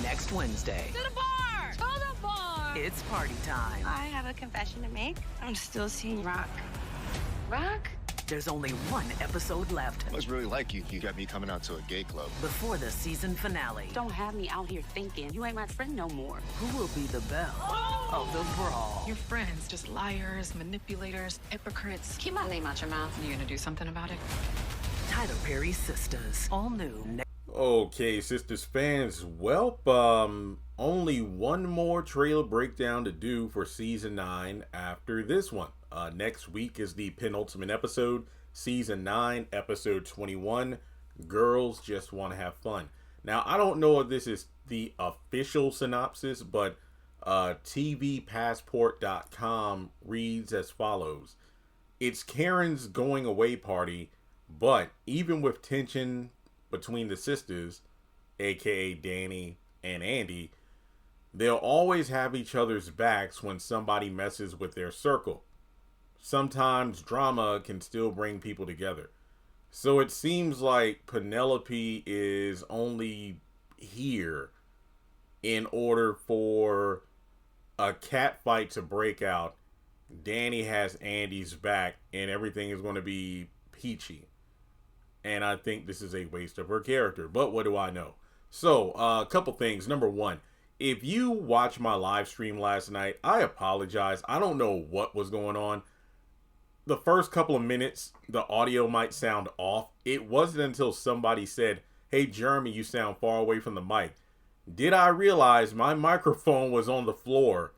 Next Wednesday. To the bar! To the bar! It's party time. I have a confession to make. I'm still seeing Rock. Rock? There's only one episode left. I was really like you. You got me coming out to a gay club. Before the season finale. Don't have me out here thinking you ain't my friend no more. Who will be the belle of the brawl? Your friends, just liars, manipulators, hypocrites. Keep my name out your mouth. You gonna do something about it? Tyler Perry's Sistas. All new. Okay, Sistas fans, well, only one more trailer breakdown to do for Season 9 after this one. Next week is the penultimate episode, Season 9, Episode 21, Girls Just Want to Have Fun. Now, I don't know if this is the official synopsis, but TVPassport.com reads as follows. It's Karen's going away party, but even with tension between the sisters, aka Danny and Andy, they'll always have each other's backs when somebody messes with their circle. Sometimes drama can still bring people together. So it seems like Penelope is only here in order for a cat fight to break out. Danny has Andy's back and everything is going to be peachy. And I think this is a waste of her character. But what do I know? So, a couple things. Number one, if you watched my live stream last night, I apologize. I don't know what was going on. The first couple of minutes, the audio might sound off. It wasn't until somebody said, "Hey, Jeremy, you sound far away from the mic." Did I realize my microphone was on the floor?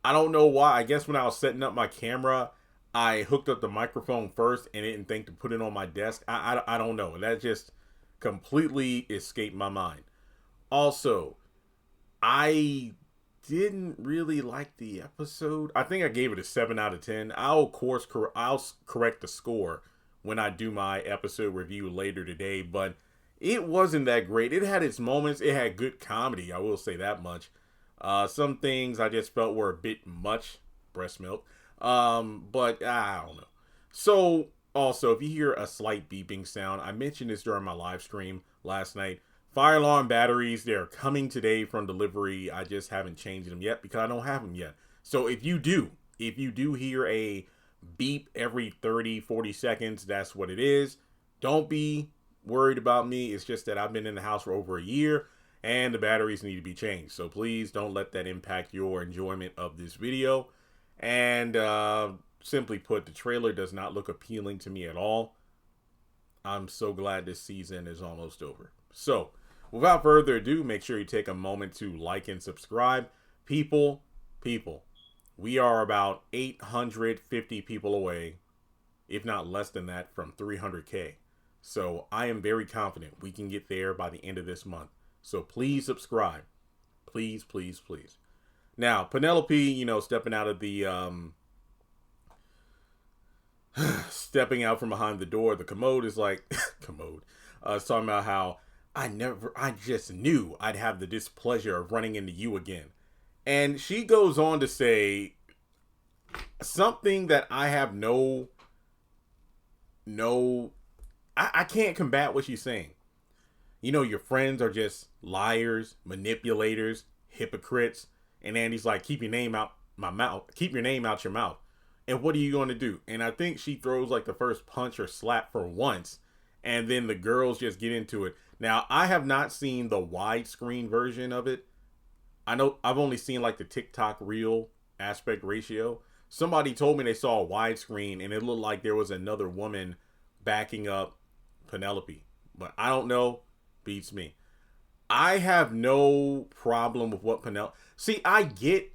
I don't know why. I guess when I was setting up my camera, I hooked up the microphone first and didn't think to put it on my desk. I don't know. That just completely escaped my mind. Also, I didn't really like the episode. I think I gave it a 7 out of 10. I'll correct the score when I do my episode review later today, but it wasn't that great. It had its moments. It had good comedy. I will say that much. Some things I just felt were a bit much. Breast milk. But I don't know. So also, if you hear a slight beeping sound, I mentioned this during my live stream last night. Fire alarm batteries, they're coming today from delivery. I just haven't changed them yet because I don't have them yet. So if you do hear a beep every 30, 40 seconds, that's what it is. Don't be worried about me. It's just that I've been in the house for over a year and the batteries need to be changed. So please don't let that impact your enjoyment of this video. And simply put, the trailer does not look appealing to me at all. I'm so glad this season is almost over. So, without further ado, make sure you take a moment to like and subscribe. People, we are about 850 people away, if not less than that, from 300K. So, I am very confident we can get there by the end of this month. So, please subscribe. Please, please, please. Now, Penelope, stepping out of the, stepping out from behind the door, the commode is like, it's talking about how I just knew I'd have the displeasure of running into you again. And she goes on to say something that I have I can't combat what she's saying. Your friends are just liars, manipulators, hypocrites. And Andy's like, keep your name out my mouth. Keep your name out your mouth. And what are you going to do? And I think she throws like the first punch or slap for once. And then the girls just get into it. Now, I have not seen the widescreen version of it. I know I've only seen like the TikTok reel aspect ratio. Somebody told me they saw a widescreen and it looked like there was another woman backing up Penelope. But I don't know. Beats me. I have no problem with what Penelope... See, I get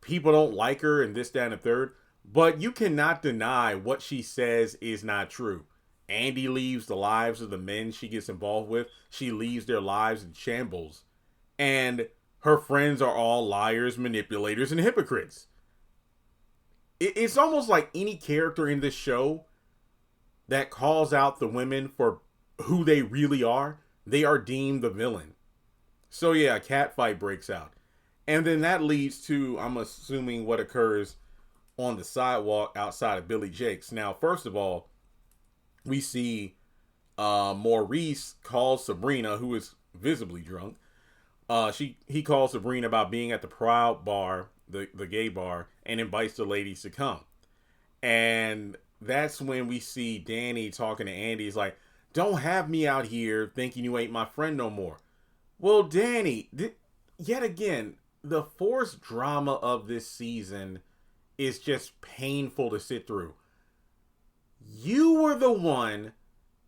people don't like her and this, that, and the third, but you cannot deny what she says is not true. Andy leaves the lives of the men she gets involved with. She leaves their lives in shambles. And her friends are all liars, manipulators, and hypocrites. It's almost like any character in this show that calls out the women for who they really are, they are deemed the villain. So yeah, a cat fight breaks out. And then that leads to, I'm assuming, what occurs on the sidewalk outside of Billy Jake's. Now, first of all, we see Maurice calls Sabrina, who is visibly drunk, he calls Sabrina about being at the Proud Bar, the gay bar, and invites the ladies to come. And that's when we see Danny talking to Andy. He's like, "Don't have me out here thinking you ain't my friend no more." Well, Danny, yet again, the forced drama of this season is just painful to sit through. You were the one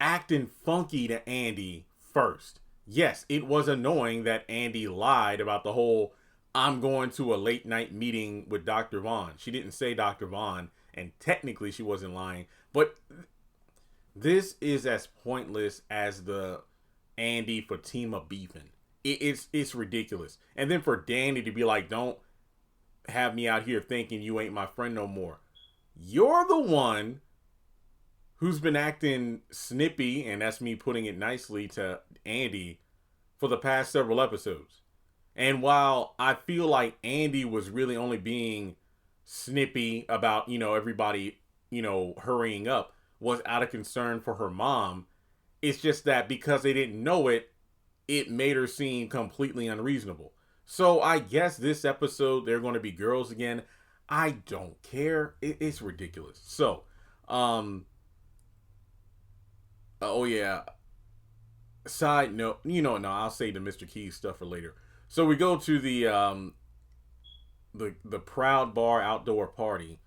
acting funky to Andy first. Yes, it was annoying that Andy lied about the whole "I'm going to a late night meeting with Dr. Vaughn." She didn't say Dr. Vaughn, and technically she wasn't lying. But this is as pointless as the Andy Fatima beefing. It's ridiculous. And then for Danny to be like, "Don't have me out here thinking you ain't my friend no more." You're the one who's been acting snippy, and that's me putting it nicely, to Andy for the past several episodes. And while I feel like Andy was really only being snippy about, everybody, hurrying up, was out of concern for her mom, it's just that because they didn't know it, it made her seem completely unreasonable. So I guess this episode, they're going to be girls again. I don't care. It's ridiculous. So, oh yeah. Side note, no, I'll save the Mr. Keys stuff for later. So we go to the Proud Bar outdoor party.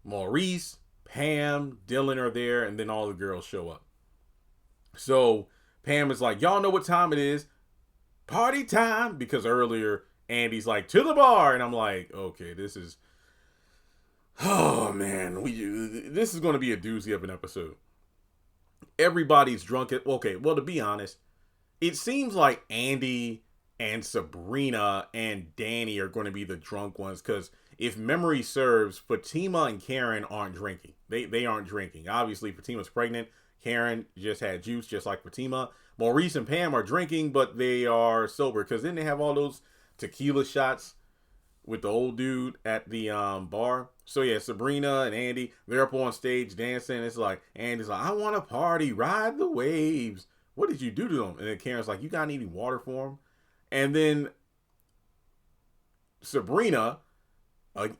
Maurice, Pam, Dylan are there, and then all the girls show up. So Pam is like, "Y'all know what time it is. Party time." Because earlier Andy's like, "To the bar." And I'm like, okay, this is, oh man, this is going to be a doozy of an episode. Everybody's drunk. Okay, well, to be honest, it seems like Andy and Sabrina and Danny are going to be the drunk ones, because if memory serves, Fatima and Karen aren't drinking. They aren't drinking. Obviously, Fatima's pregnant. Karen just had juice, just like Fatima. Maurice and Pam are drinking, but they are sober, because then they have all those tequila shots with the old dude at the bar. So yeah, Sabrina and Andy, they're up on stage dancing. It's like, Andy's like, "I want to party, ride the waves. What did you do to them?" And then Karen's like, "You got any water for them?" And then Sabrina,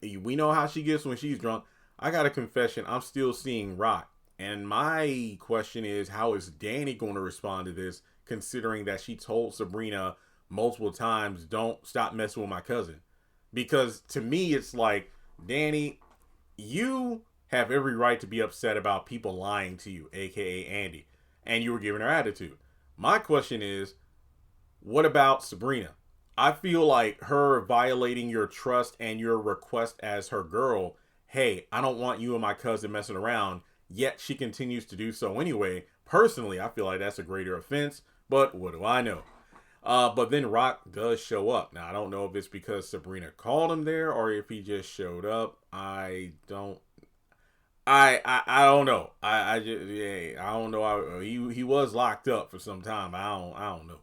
we know how she gets when she's drunk. I got a confession. I'm still seeing Rock. And my question is, how is Danny going to respond to this, considering that she told Sabrina multiple times, "Don't stop messing with my cousin"? Because to me, it's like, Danny, you have every right to be upset about people lying to you, aka Andy, and you were giving her attitude. My question is, what about Sabrina? I feel like her violating your trust and your request as her girl, "Hey, I don't want you and my cousin messing around," yet she continues to do so anyway. Personally, I feel like that's a greater offense, but what do I know? But then Rock does show up. Now, I don't know if it's because Sabrina called him there or if he just showed up. I don't know. I don't know. He was locked up for some time. I don't know.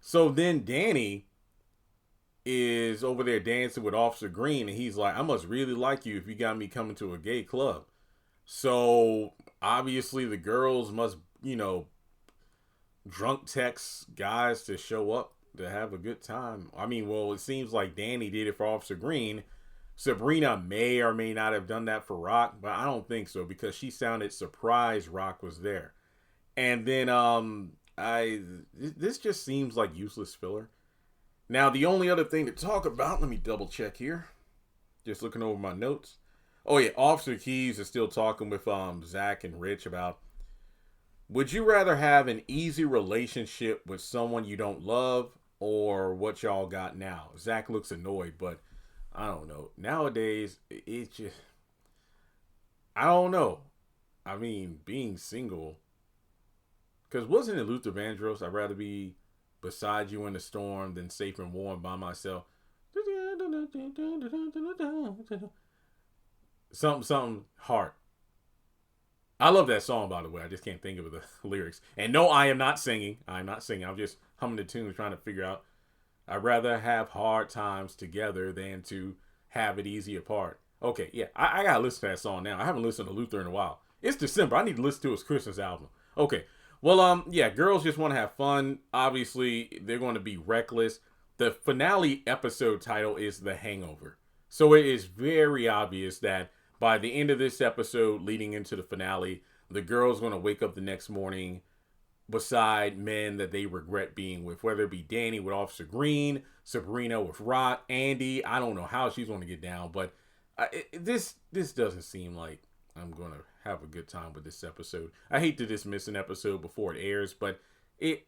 So then Danny is over there dancing with Officer Green, and he's like, "I must really like you if you got me coming to a gay club." So obviously the girls must, drunk text guys to show up to have a good time. I mean, well, it seems like Danny did it for Officer Green. Sabrina may or may not have done that for Rock, but I don't think so, because she sounded surprised Rock was there. And then this just seems like useless filler. Now, the only other thing to talk about, let me double check here. Just looking over my notes. Oh yeah, Officer Keys is still talking with Zach and Rich about, would you rather have an easy relationship with someone you don't love, or what y'all got now? Zach looks annoyed, but I don't know. Nowadays, it's just, I don't know. I mean, being single, because wasn't it Luther Vandross? I'd rather be beside you in the storm than safe and warm by myself. Something heart. I love that song, by the way. I just can't think of the lyrics. And no, I am not singing. I'm just humming the tunes, trying to figure out. I'd rather have hard times together than to have it easy apart. Okay, yeah, I gotta listen to that song now. I haven't listened to Luther in a while. It's December. I need to listen to his Christmas album. Okay, Well, yeah, girls just want to have fun. Obviously, they're going to be reckless. The finale episode title is The Hangover. So it is very obvious that by the end of this episode, leading into the finale, the girl's going to wake up the next morning beside men that they regret being with, whether it be Danny with Officer Green, Sabrina with Rock, Andy. I don't know how she's going to get down, but this doesn't seem like I'm going to have a good time with this episode. I hate to dismiss an episode before it airs, but it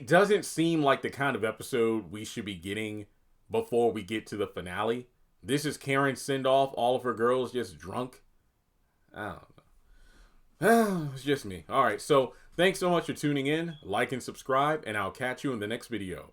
doesn't seem like the kind of episode we should be getting before we get to the finale. This is Karen's send-off, all of her girls just drunk. I don't know. It's just me. All right, so thanks so much for tuning in. Like and subscribe, and I'll catch you in the next video.